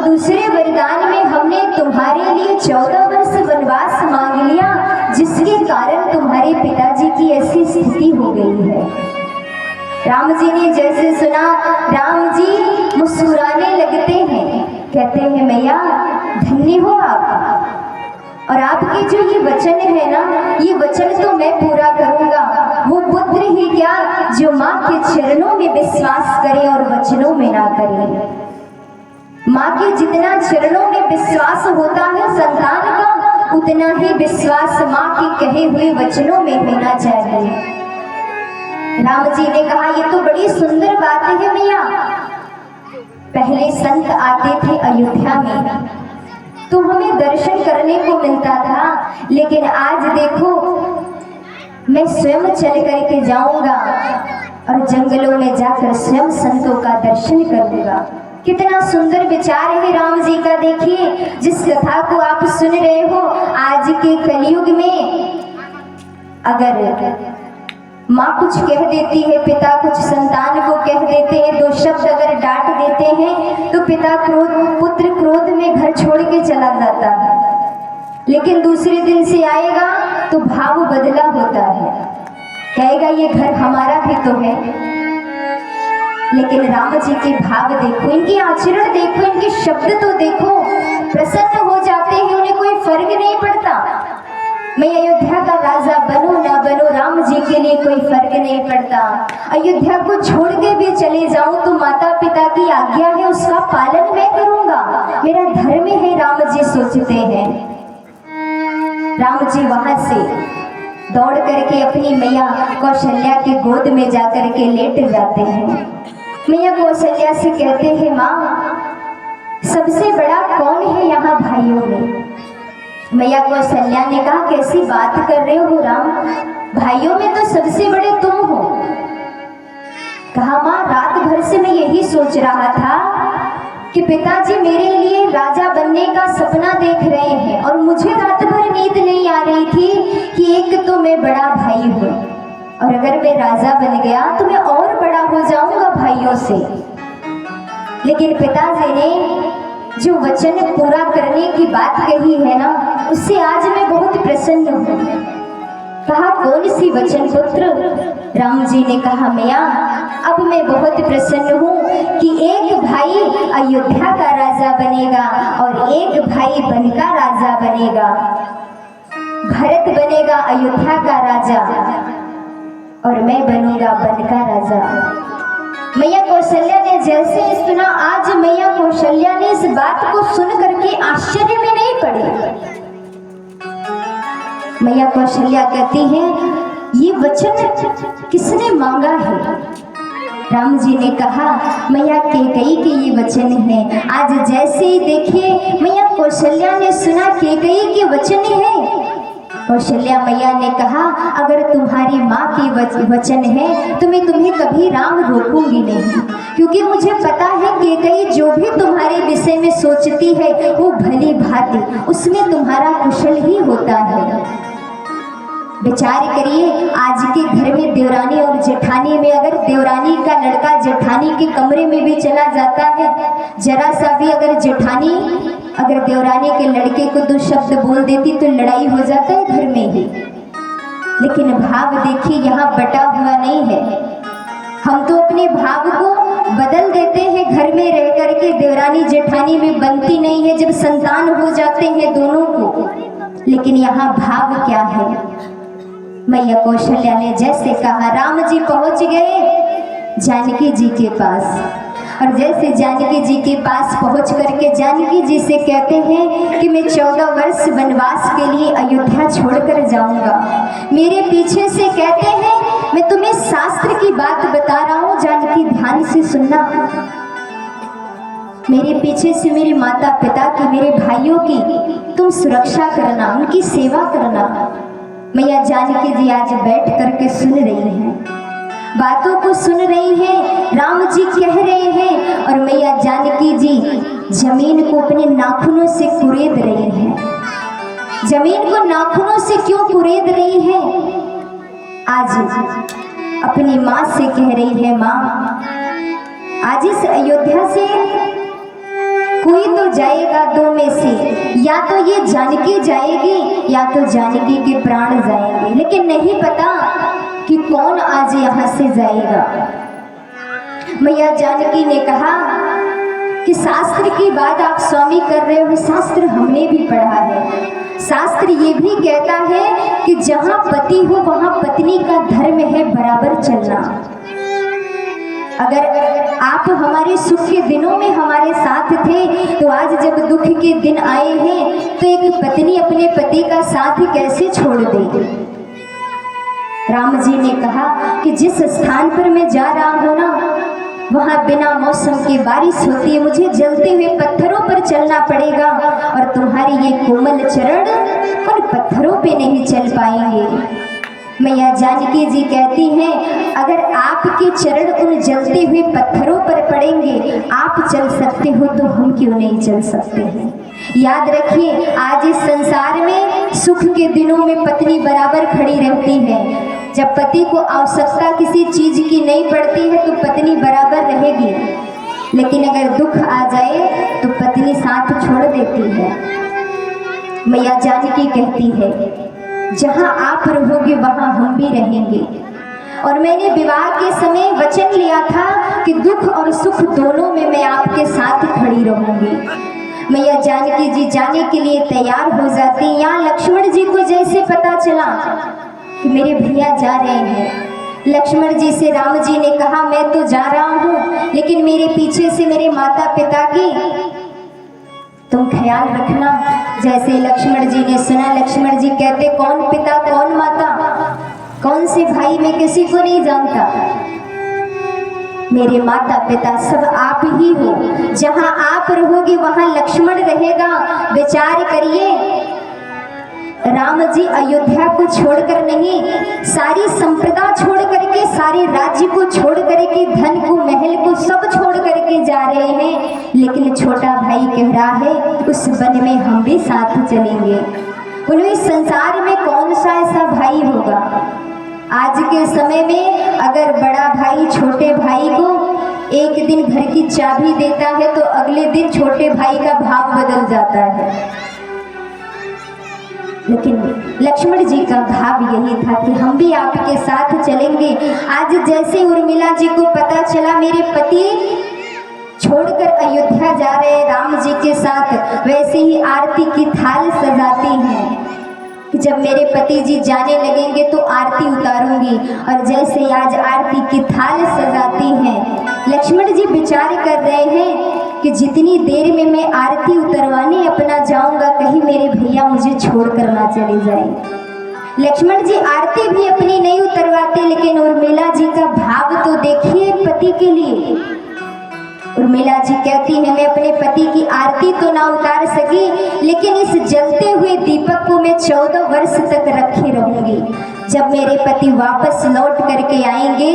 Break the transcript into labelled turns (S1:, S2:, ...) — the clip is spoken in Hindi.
S1: दूसरे वरदान में हमने तुम्हारे लिए 14 वर्ष वनवास मांग लिया, जिसके कारण तुम्हारे पिताजी की ऐसी स्थिति हो गई है। राम जी ने जैसे सुना, राम जी मुस्कुराने लगते हैं, कहते हैं मैया धन्य हो आप, और आपके जो ये वचन है ना, ये वचन तो मैं पूरा करूंगा। वो पुत्र ही क्या जो माँ के चरणों में विश्वास करे और वचनों में ना करे। माँ के जितना चरणों में विश्वास होता है संतान का, उतना ही विश्वास माँ के कहे हुए वचनों में होना चाहिए। राम जी ने कहा ये तो बड़ी सुंदर बात है मैया। पहले संत आते थे अयोध्या में तो हमें दर्शन करने को मिलता था, लेकिन आज देखो मैं स्वयं चल करके जाऊंगा और जंगलों में जाकर स्वयं संतों का दर्शन करूंगा। कितना सुंदर विचार है राम जी का। देखिए जिस कथा को आप सुन रहे हो, आज के कलयुग में अगर माँ कुछ कह देती है, पिता कुछ संतान को कह देते हैं, दो शब्द अगर डांट देते हैं तो पिता पुत्र क्रोध में घर छोड़ के चला जाता है, लेकिन दूसरे दिन से आएगा तो भाव बदला होता है, कहेगा ये घर हमारा भी तो है। लेकिन राम जी के भाव देखो, इनके आचरण देखो, इनके शब्द तो देखो, प्रसन्न हो जाते हैं, उन्हें कोई फर्क नहीं पड़ता। मैं अयोध्या का राजा बनूं ना बनूं, राम जी के लिए कोई फर्क नहीं पड़ता। अयोध्या को छोड़ के भी चले जाऊं तो माता पिता की आज्ञा है, उसका पालन मैं करूंगा, मेरा धर्म है, राम जी सोचते हैं। राम जी वहां से दौड़ करके अपनी मैया कौशल्या के गोद में जाकर के लेट जाते हैं। मैया कौशल्या से कहते हैं माँ सबसे बड़ा कौन है यहाँ भाइयों में? मैया कौशल्या ने कहा कैसी बात कर रहे हो राम, भाइयों में तो सबसे बड़े तुम हो। कहा माँ रात भर से मैं यही सोच रहा था कि पिताजी मेरे लिए राजा बनने का सपना देख रहे हैं, और मुझे रात भर नींद नहीं आ रही थी कि एक तो मैं बड़ा भाई हूँ, और अगर मैं राजा बन गया तो मैं और बड़ा हो जाऊंगा भाइयों से। लेकिन पिताजी ने जो वचन पूरा करने की बात कही है ना, उससे आज मैं बहुत प्रसन्न हूँ। कहा कौन सी वचन पुत्र? राम जी ने कहा मैया अब मैं बहुत प्रसन्न हूँ कि एक भाई अयोध्या का राजा बनेगा और एक भाई वन का राजा बनेगा। भरत बनेगा अयोध्या का राजा और मैं बनूंगा वन का राजा। मैया कौशल्या ने जैसे सुना, आज मैया कौशल्या ने इस बात को सुन करके आश्चर्य में नहीं पड़ी। मैया कौशल्या कहती हैं ये वचन किसने मांगा है? राम जी ने कहा मैया कैकेयी के ये वचन है। आज जैसे ही देखिए मैया कौशल्या ने सुना कैकेयी के वचन है। कौशल्या मैया ने कहा अगर तुम्हारी माँ की वचन है तो मैं तुम्हें कभी राम रोकूंगी नहीं, क्योंकि मुझे पता है कैकेयी जो भी तुम्हारे विषय में सोचती है वो भली भांति उसमें तुम्हारा कुशल ही होता है। विचार करिए आज के घर में देवरानी और जेठानी में अगर देवरानी का लड़का जेठानी के कमरे में भी चला जाता है, जरा सा भी अगर जेठानी अगर देवरानी के लड़के को दो शब्द बोल देती तो लड़ाई हो जाता है घर में ही। लेकिन भाव देखिए यहाँ बटा हुआ नहीं है। हम तो अपने भाव को बदल देते हैं, घर में रह करके देवरानी जेठानी में बनती नहीं है जब संतान हो जाते हैं दोनों को। लेकिन यहाँ भाव क्या है? मैया कौशल्या ने जैसे कहा, राम जी पहुंच गए जानकी जी के पास, और जैसे जानकी जी के पास पहुंच करके जानकी जी से कहते हैं कि मैं 14 वर्ष वनवास के लिए अयोध्या छोड़कर जाऊंगा। मेरे पीछे से कहते हैं, मैं तुम्हें शास्त्र की बात बता रहा हूँ जानकी ध्यान से सुनना। मेरे पीछे से मेरे माता पिता की, मेरे भाइयों की तुम सुरक्षा करना, उनकी सेवा करना। मैया जानकी जी आज बैठ करके सुन रही हैं, बातों को सुन रही हैं, राम जी कह रहे हैं, और मैया जानकी जी जमीन को अपने नाखूनों से कुरेद रही हैं। जमीन को नाखूनों से क्यों कुरेद रही हैं? आज अपनी माँ से कह रही है, माँ आज इस अयोध्या से कोई तो जाएगा दो में से, या तो ये जानकी जाएगी या तो जानकी के प्राण जाएंगे, लेकिन नहीं पता कि कौन आज यहाँ से जाएगा। मैया जानकी ने कहा कि शास्त्र की बात आप स्वामी कर रहे हो, शास्त्र हमने भी पढ़ा है। शास्त्र ये भी कहता है कि जहाँ पति हो वहाँ पत्नी का धर्म है बराबर चलना। अगर आप हमारे सुख के दिनों में हमारे साथ थे, तो आज जब दुख के दिन आए हैं तो एक पत्नी अपने पति का साथ कैसे छोड़ देगी। राम जी ने कहा कि जिस स्थान पर मैं जा रहा हूँ ना, वहाँ बिना मौसम के बारिश होती है, मुझे जलते हुए पत्थरों पर चलना पड़ेगा और तुम्हारे ये कोमल चरण उन पत्थरों पे नहीं चल पाएंगे। मैया जानकी जी कहती हैं, अगर आपके चरण उन जलते हुए पत्थरों पर पड़ेंगे, आप चल सकते हो तो हम क्यों नहीं चल सकते हैं। याद रखिए, आज इस संसार में सुख के दिनों में पत्नी बराबर खड़ी रहती है। जब पति को आवश्यकता किसी चीज की नहीं पड़ती है तो पत्नी बराबर रहेगी, लेकिन अगर दुख आ जाए तो पत्नी साथ छोड़ देती है। मैया जानकी कहती है, जहाँ आप रहोगे वहाँ हम भी रहेंगे। और मैंने विवाह के समय वचन लिया था कि दुख और सुख दोनों में मैं आपके साथ खड़ी रहूंगी। मैया जानकी जी जाने के लिए तैयार हो जाती। यहाँ लक्ष्मण जी को जैसे पता चला कि मेरे भैया जा रहे हैं, लक्ष्मण जी से राम जी ने कहा, मैं तो जा रहा हूँ लेकिन मेरे पीछे से मेरे माता पिता की तुम ख्याल रखना। जैसे लक्ष्मण जी ने सुना, लक्ष्मण जी कहते, कौन पिता कौन माता, कौन से भाई, मैं किसी को नहीं जानता, मेरे माता पिता सब आप ही हो। जहां आप रहोगे वहां लक्ष्मण रहेगा। विचार करिए, राम जी अयोध्या को छोड़कर नहीं, सारी संप्रदा छोड़ करके, सारे राज्य को छोड़ करके, धन को महल को सब छोड़ करके जा रहे हैं, लेकिन छोटा भाई कह रहा है उस वन में हम भी साथ चलेंगे। बोलो, इस संसार में कौन सा ऐसा भाई होगा। आज के समय में अगर बड़ा भाई छोटे भाई को एक दिन घर की चाबी देता है तो अगले दिन छोटे भाई का भाव बदल जाता है, लेकिन लक्ष्मण जी का भाव यही था कि हम भी आपके साथ चलेंगे। आज जैसे उर्मिला जी को पता चला मेरे पति छोड़कर अयोध्या जा रहे राम जी के साथ, वैसे ही आरती की थाल सजाती हैं कि जब मेरे पति जी जाने लगेंगे तो आरती उतारूंगी। और जैसे आज आरती की थाल सजाती हैं, लक्ष्मण जी विचार कर रहे हैं कि जितनी देर में मैं आरती उतरवाने अपना जाऊंगा, कहीं मेरे भैया मुझे छोड़कर ना चले जाए। लक्ष्मण जी आरती भी अपनी नहीं उतरवाते, लेकिन उर्मिला जी का भाव तो देखिए पति के लिए। उर्मिला जी कहती है, मैं अपने पति की आरती तो ना उतार सकी, लेकिन इस जलते हुए दीपक को मैं 14 वर्ष तक रखे रहूंगी। जब मेरे पति वापस लौट करके आएंगे